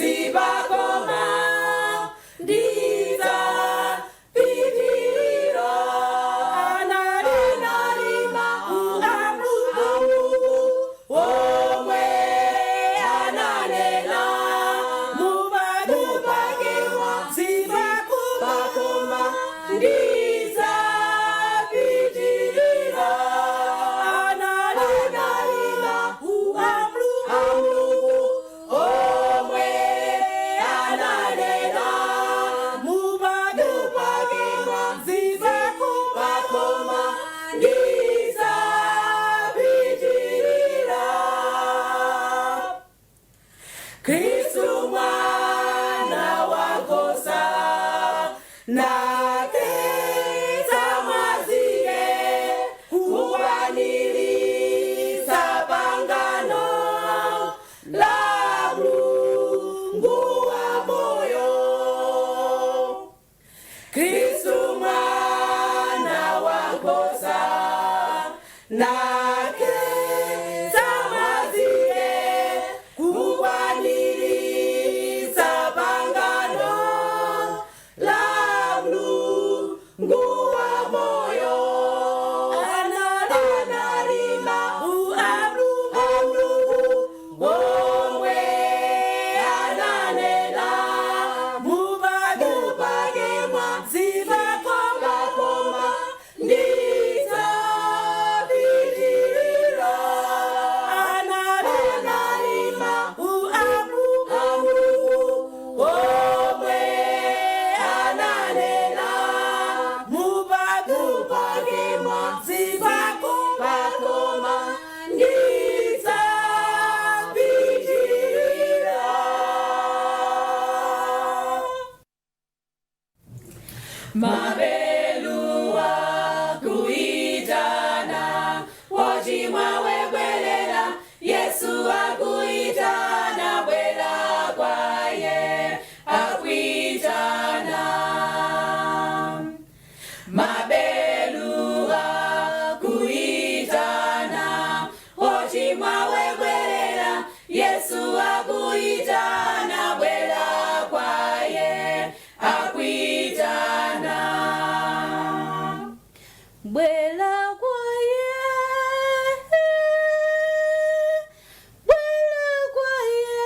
zibakoma ndiza pitirira analima uamrugu omwe analela mubagewa zibakoma ndiza pitirira analima uamrugu omwe analela mubagewa zibakoma ndiza pitirira. Kristu mwana wa Nkosa naketsa mwazike kuwanilisa pangano la Mulungu wa moyo. Kristu mwana wa Nkosa naketsa mwazike kuwanilisa pangano la Mulungu wa moyo. Analima uamrugu omwe analela mubagewa zibakoma ndiza pitirira analima uamrugu omwe analela mubagewa zibakoma ndiza pitirira. Mabelua kuitana wachimwa wegwelela Yesu akuitana bwela kwaye akuitana. Mabelua kuitana wachimwa wegwelela Yesu akuitana bwela kwaye akuitana. Bwela kwaye, bwela kwaye,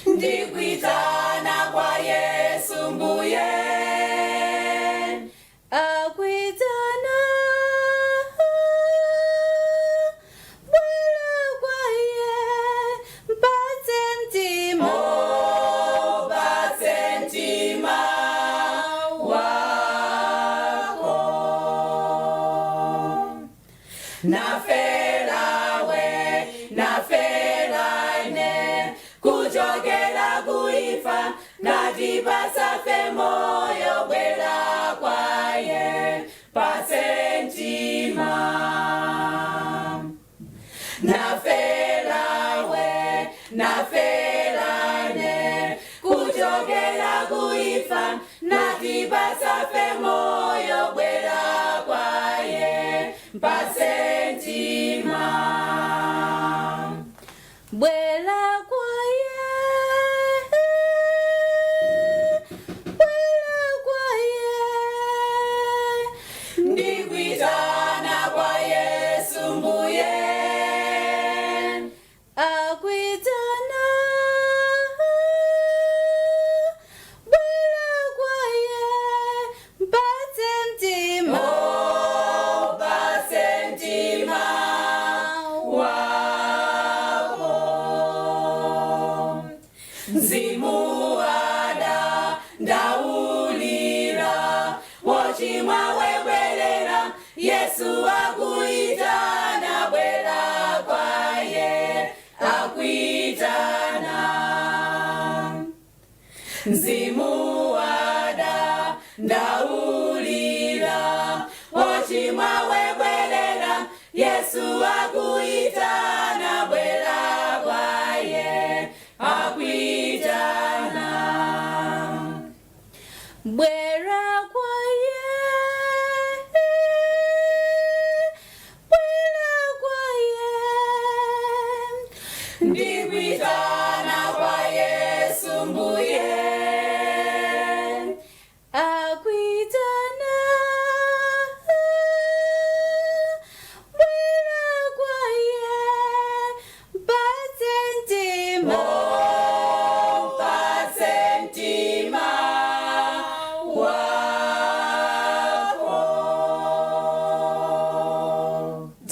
Ndikuitana kwa Yesu mbuye akuitana. Bwela kwaye, mpatse mtima obase mtima wako. Naferawe naferane kuchokera kuifa natipasa fe moyo bwela kwaye pase mtima. Naferawe naferane kuchokera kuifa natipasa fe moyo bwela kwaye pase mtima. bwela kwaye, bwela kwaye, Ndikuitana kwa Yesu mbuye akuitana. Bwela kwaye, mpatse mtima obase mtima wako. Mzimuwada ndaulira wochimwa wegwelela Yesu akuitana bwela kwaye akuitana. Mzimuwada ndaulira wochimwa wegwelela Yesu akuitana bwela kwaye akuitana. bwela kwaye, bwela kwaye, Ndikuitana